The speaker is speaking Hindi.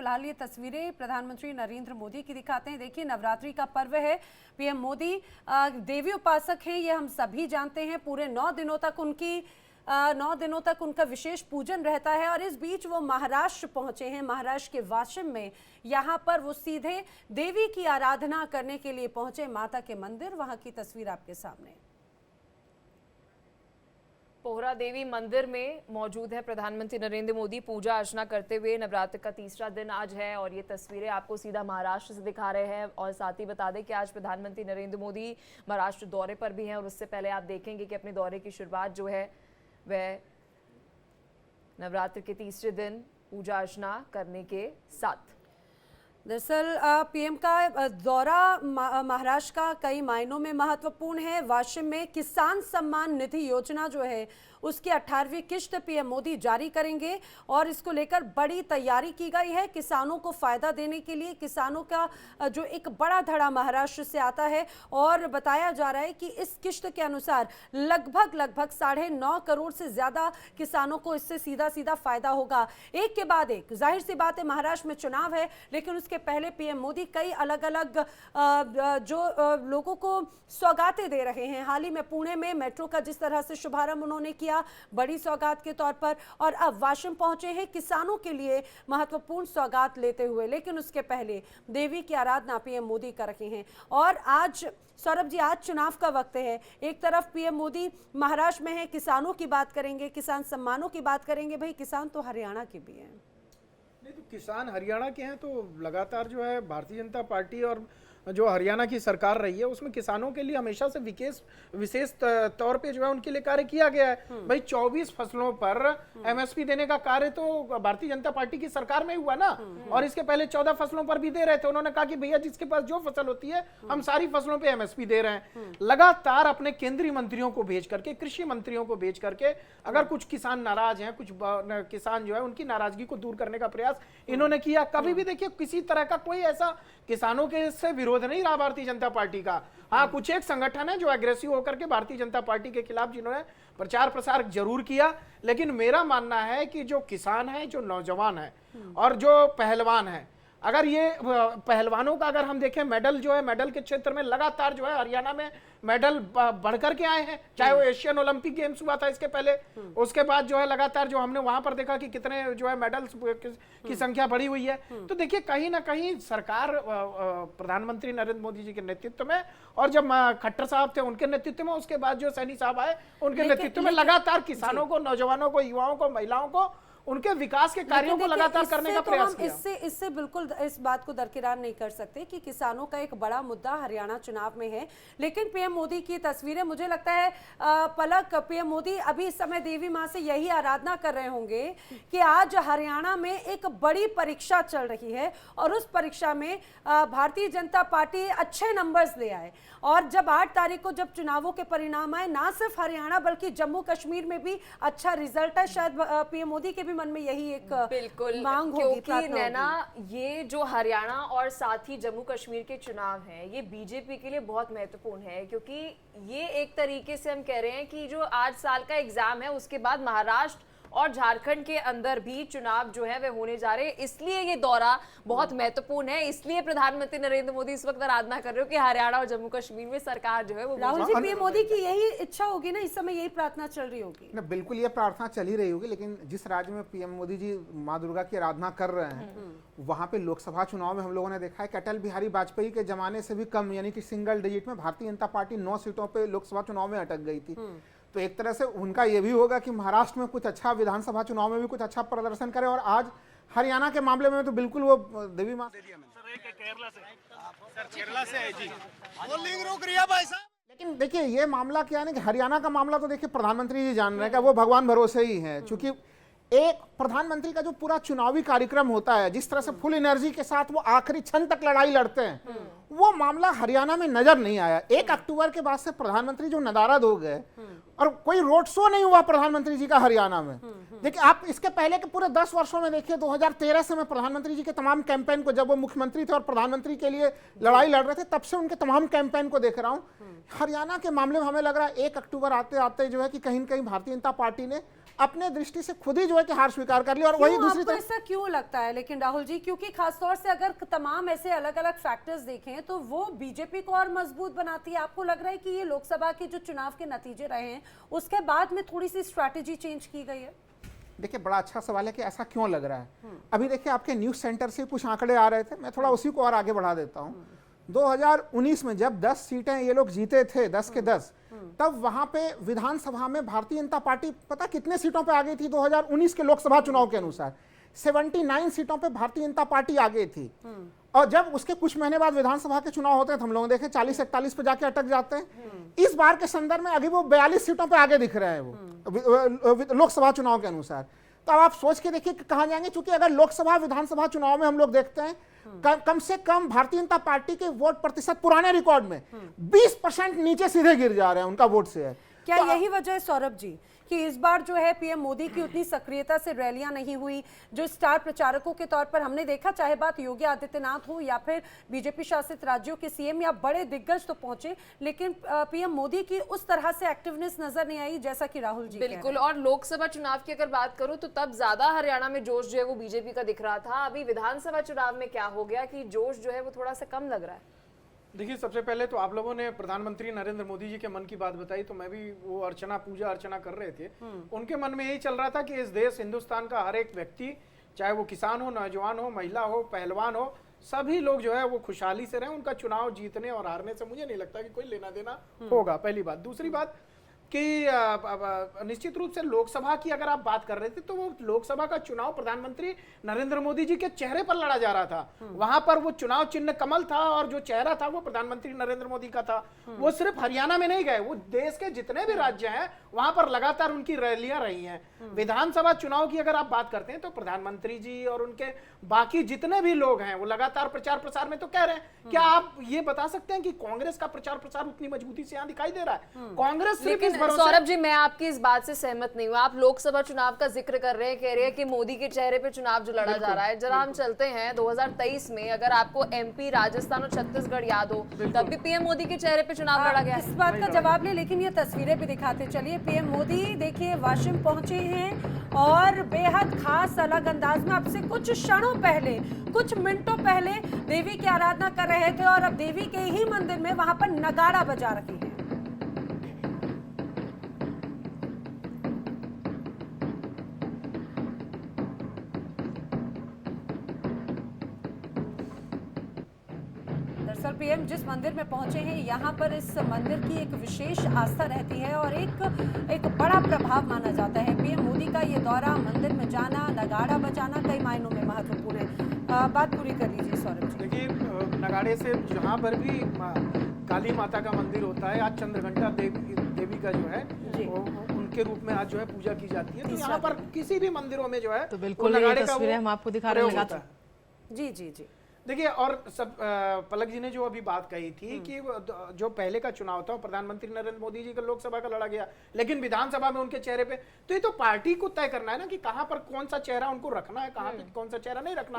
फिलहाल ये तस्वीरें प्रधानमंत्री नरेंद्र मोदी की दिखाते हैं। देखिए, नवरात्रि का पर्व है। पीएम मोदी देवी उपासक हैं, ये हम सभी जानते हैं। पूरे 9 दिनों तक उनका विशेष पूजन रहता है और इस बीच वो महाराष्ट्र पहुंचे हैं। महाराष्ट्र के वाशिम में यहाँ पर वो सीधे देवी की आराधना करने के लिए पहुंचे, माता के मंदिर। वहां की तस्वीर आपके सामने। पोहरा देवी मंदिर में मौजूद है प्रधानमंत्री नरेंद्र मोदी पूजा अर्चना करते हुए। नवरात्र का तीसरा दिन आज है और ये तस्वीरें आपको सीधा महाराष्ट्र से दिखा रहे हैं। और साथ ही बता दें कि आज प्रधानमंत्री नरेंद्र मोदी महाराष्ट्र दौरे पर भी हैं और उससे पहले आप देखेंगे कि अपने दौरे की शुरुआत जो है वह नवरात्र के तीसरे दिन पूजा अर्चना करने के साथ। दरअसल पीएम का दौरा महाराष्ट्र का कई मायनों में महत्वपूर्ण है। वाशिम में किसान सम्मान निधि योजना जो है उसकी 18वीं किश्त पीएम मोदी जारी करेंगे और इसको लेकर बड़ी तैयारी की गई है। किसानों को फायदा देने के लिए किसानों का जो एक बड़ा धड़ा महाराष्ट्र से आता है और बताया जा रहा है कि इस किश्त के अनुसार लगभग 9.5 करोड़ से ज्यादा किसानों को इससे सीधा सीधा फायदा होगा। एक के बाद एक, जाहिर सी बात है महाराष्ट्र में चुनाव है, लेकिन उसके पहले पीएम मोदी कई अलग अलग लोगों को सौगातें दे रहे हैं। हाल ही में पुणे में मेट्रो का जिस तरह से शुभारंभ उन्होंने किया बड़ी सौगात के तौर पर, और अब वाशिम पहुंचे हैं किसानों के लिए महत्वपूर्ण सौगात लेते हुए। लेकिन उसके पहले देवी की आराधना पीएम मोदी कर रहे हैं। और आज सौरभ जी, आज चुनाव का वक्त है। एक तरफ पीएम मोदी महाराष्ट्र में है, किसानों की बात करेंगे, किसान सम्मानों की बात करेंगे। भाई, किसान तो हरियाणा के भी हैं। नहीं तो किसान हरियाणा के हैं, तो लगातार जो है भारतीय जनता पार्टी और जो हरियाणा की सरकार रही है उसमें किसानों के लिए हमेशा से विशेष तौर पे जो है उनके लिए कार्य किया गया है। भाई 24 फसलों पर एमएसपी देने का कार्य तो भारतीय जनता पार्टी की सरकार में ही हुआ ना। और इसके पहले 14 फसलों पर भी दे रहे थे। उन्होंने कहा कि भैया जिसके पास जो फसल होती है हम सारी फसलों पे एमएसपी दे रहे हैं। लगातार अपने केंद्रीय मंत्रियों को भेज करके, कृषि मंत्रियों को भेज करके, अगर कुछ किसान नाराज हैं, कुछ किसान जो है उनकी नाराजगी को दूर करने का प्रयास इन्होंने किया। कभी भी देखिए किसी तरह का कोई ऐसा किसानों के से विरोध नहीं रहा भारतीय जनता पार्टी का। हाँ, कुछ एक संगठन है जो एग्रेसिव होकर के भारतीय जनता पार्टी के खिलाफ जिन्होंने प्रचार प्रसार जरूर किया। लेकिन मेरा मानना है कि जो किसान है, जो नौजवान है और जो पहलवान है, अगर ये पहलवानों का अगर हम देखें मेडल जो है, मेडल के क्षेत्र में लगातार जो है हरियाणा में मेडल बढ़कर के आए हैं। चाहे वो एशियन ओलंपिक गेम्स हुआ था इसके पहले, उसके बाद जो है लगातार जो हमने वहां पर देखा कि कितने जो है मेडल्स की संख्या बढ़ी हुई है। तो देखिए कहीं ना कहीं सरकार प्रधानमंत्री नरेंद्र मोदी जी के नेतृत्व में, और जब खट्टर साहब थे उनके नेतृत्व में, उसके बाद जो सैनी साहब आए उनके नेतृत्व में लगातार किसानों को, नौजवानों को, युवाओं को, महिलाओं को, उनके विकास के कार्यों को लगातार करने का प्रयास किया। इससे बिल्कुल इस बात को दरकिरार नहीं कर सकते कि किसानों का एक बड़ा मुद्दा हरियाणा चुनाव में है। लेकिन पीएम मोदी की तस्वीरें, मुझे लगता है पलक, पीएम मोदी अभी इस समय देवी मां से यही आराधना कर रहे होंगे कि आज हरियाणा में एक बड़ी परीक्षा चल रही है और उस परीक्षा में भारतीय जनता पार्टी अच्छे नंबर्स ले आए। और जब 8 तारीख को जब चुनावों के परिणाम आए, ना सिर्फ हरियाणा बल्कि जम्मू कश्मीर में भी अच्छा रिजल्ट है। शायद पीएम मोदी के मन में यही एक बिल्कुल मांग होगी, क्योंकि नैना, ये जो हरियाणा और साथ ही जम्मू कश्मीर के चुनाव हैं, ये बीजेपी के लिए बहुत महत्वपूर्ण है। क्योंकि ये एक तरीके से हम कह रहे हैं कि जो आज साल का एग्जाम है उसके बाद महाराष्ट्र और झारखंड के अंदर भी चुनाव जो है वे होने जा रहे हैं। इसलिए ये दौरा बहुत महत्वपूर्ण है। इसलिए प्रधानमंत्री नरेंद्र मोदी इस वक्त आराधना कर रहे हो कि हरियाणा और जम्मू कश्मीर में सरकार जो है वो। राहुल जी, पीएम मोदी की यही इच्छा होगी ना, इस समय यही प्रार्थना चल रही होगी ना। बिल्कुल ये प्रार्थना चल ही रही होगी, लेकिन जिस राज्य में पीएम मोदी जी माँ दुर्गा की आराधना कर रहे हैं वहां पे लोकसभा चुनाव में हम लोगों ने देखा है कि अटल बिहारी वाजपेयी के जमाने से भी कम, यानी कि सिंगल डिजिट में भारतीय जनता पार्टी 9 सीटों पे लोकसभा चुनाव में अटक गई थी। तो एक तरह से उनका ये भी होगा कि महाराष्ट्र में कुछ अच्छा, विधानसभा चुनाव में भी कुछ अच्छा प्रदर्शन करे। और आज हरियाणा के मामले में तो बिल्कुल वो देवी मां केरला से है जी, बोलिंग रुक रही है भाई साहब। लेकिन देखिए ये मामला क्या है ना कि हरियाणा का मामला तो देखिए प्रधानमंत्री जी जान रहे हैं कि वो भगवान भरोसे ही है। चूंकि एक प्रधानमंत्री का जो पूरा चुनावी कार्यक्रम होता है, जिस तरह से फुल एनर्जी के साथ वो आखिरी क्षण तक लड़ाई लड़ते हैं, वो मामला हरियाणा में नजर नहीं आया। 1 अक्टूबर के बाद से प्रधानमंत्री जो नदारद हो गए और कोई रोड शो नहीं हुआ प्रधानमंत्री जी का हरियाणा में। देखिए आप इसके पहले के पूरे 10 वर्षों में देखिए, 2013 से मैं प्रधानमंत्री जी के तमाम कैंपेन को, जब वो मुख्यमंत्री थे और प्रधानमंत्री के लिए लड़ाई लड़ रहे थे, तब से उनके तमाम कैंपेन को देख रहा हूं। हरियाणा के मामले में हमें लग रहा है 1 अक्टूबर आते आते जो है कि कहीं न कहीं भारतीय जनता पार्टी ने अपने दृष्टि से खुद ही जो है कि हार स्वीकार कर ली। और वही क्यों दूसरी आपको तरफ ऐसा क्यों लगता है लेकिन राहुल जी, क्योंकि खासतौर से अगर तमाम ऐसे अलग अलग फैक्टर्स देखें तो वो बीजेपी को और मजबूत बनाती है। आपको लग रहा है कि ये लोकसभा के जो चुनाव के नतीजे रहे हैं उसके बाद में थोड़ी सी स्ट्रैटेजी चेंज की गई है? देखिए, बड़ा अच्छा सवाल है कि ऐसा क्यों लग रहा है। अभी देखिए, आपके न्यूज सेंटर से कुछ आंकड़े आ रहे थे, मैं थोड़ा उसी को और आगे बढ़ा देता हूं। 2019 में जब 10 सीटें ये लोग जीते थे, 10 के 10, तब वहां पे विधानसभा में भारतीय जनता पार्टी पता कितने सीटों पे आ गई थी? 2019 के लोकसभा चुनाव के अनुसार 79 सीटों पे भारतीय जनता पार्टी आ गई थी। और जब उसके कुछ महीने बाद विधानसभा के चुनाव होते हैं तो हम लोग देखे 40-41 पे जाके अटक जाते हैं। इस बार के संदर्भ में अभी वो 42 सीटों पे आगे दिख रहे हैं वो लोकसभा चुनाव के अनुसार। तो अब आप सोच के देखिए कि कहां जाएंगे, क्योंकि अगर लोकसभा विधानसभा चुनाव में हम लोग देखते हैं कम से कम भारतीय जनता पार्टी के वोट प्रतिशत पुराने रिकॉर्ड में 20% नीचे सीधे गिर जा रहे हैं, उनका वोट शेयर। क्या यही वजह है सौरभ जी कि इस बार जो है पीएम मोदी की उतनी सक्रियता से रैलियां नहीं हुई? जो स्टार प्रचारकों के तौर पर हमने देखा, चाहे बात योगी आदित्यनाथ हो या फिर बीजेपी शासित राज्यों के सीएम या बड़े दिग्गज तो पहुंचे, लेकिन पीएम मोदी की उस तरह से एक्टिवनेस नजर नहीं आई जैसा कि राहुल जी बिल्कुल। और लोकसभा चुनाव की अगर बात करूं तो तब ज्यादा हरियाणा में जोश जो है वो बीजेपी का दिख रहा था। अभी विधानसभा चुनाव में क्या हो गया कि जोश जो है वो थोड़ा सा कम लग रहा है? देखिए, सबसे पहले तो आप लोगों ने प्रधानमंत्री नरेंद्र मोदी जी के मन की बात बताई, तो मैं भी वो पूजा अर्चना कर रहे थे। उनके मन में यही चल रहा था कि इस देश हिंदुस्तान का हर एक व्यक्ति, चाहे वो किसान हो, नौजवान हो, महिला हो, पहलवान हो, सभी लोग जो है वो खुशहाली से रहें। उनका चुनाव जीतने और हारने से मुझे नहीं लगता कि कोई लेना देना होगा, पहली बात। दूसरी बात कि निश्चित रूप से लोकसभा की अगर आप बात कर रहे थे तो वो लोकसभा का चुनाव प्रधानमंत्री नरेंद्र मोदी जी के चेहरे पर लड़ा जा रहा था। वहां पर वो चुनाव चिन्ह कमल था और जो चेहरा था वो प्रधानमंत्री नरेंद्र मोदी का था। वो सिर्फ हरियाणा में नहीं गए, वो देश के जितने भी राज्य हैं वहां पर लगातार उनकी रैलियां रही हैं। विधानसभा चुनाव की अगर आप बात करते हैं तो प्रधानमंत्री जी और उनके बाकी जितने भी लोग हैं वो लगातार प्रचार प्रसार में तो कह रहे हैं। क्या आप ये बता सकते हैं कि कांग्रेस का प्रचार प्रसार उतनी मजबूती से यहां दिखाई दे रहा है? कांग्रेस सिर्फ सौरभ जी, मैं आपकी इस बात से सहमत नहीं हूँ। आप लोकसभा चुनाव का जिक्र कर रहे हैं, कह रहे हैं कि मोदी के चेहरे पे चुनाव जो लड़ा जा रहा है। जरा हम चलते हैं 2023 में, अगर आपको एमपी, राजस्थान और छत्तीसगढ़ याद हो, तब भी पीएम मोदी के चेहरे पे चुनाव लड़ा गया। इस बात का जवाब ले, लेकिन ये तस्वीरें भी दिखाते चलिए। पीएम मोदी देखिए वाशिम पहुंचे हैं और बेहद खास अलग अंदाज में अब से कुछ क्षणों पहले, कुछ मिनटों पहले देवी की आराधना कर रहे थे और अब देवी के ही मंदिर में वहां पर नगाड़ा बजा रही है। दरअसल पीएम जिस मंदिर में पहुंचे हैं यहाँ पर इस मंदिर की एक विशेष आस्था रहती है और एक बड़ा प्रभाव माना जाता है। पीएम मोदी का ये दौरा, मंदिर में जाना, नगाड़ा बजाना कई मायनों में महत्वपूर्ण है। बात पूरी कर लीजिए सौरभ जी। देखिए, नगाड़े से जहाँ पर भी काली माता का मंदिर होता है, आज चंद्रघंटा देवी का जो है उनके रूप में आज जो है पूजा की जाती है। तो यहाँ पर किसी भी मंदिरों में जो है तो बिल्कुल ये तस्वीरें हम आपको दिखा रहे हैं। जी जी जी। देखिए, और सब पलक जी ने जो अभी बात कही थी कि जो पहले का चुनाव था प्रधानमंत्री नरेंद्र मोदी जी का लोकसभा का लड़ा गया, लेकिन विधानसभा में उनके चेहरे पे, तो ये तो पार्टी को तय करना है ना कि कहां पर कौन सा चेहरा उनको रखना है, कहां पे कौन सा चेहरा नहीं रखना।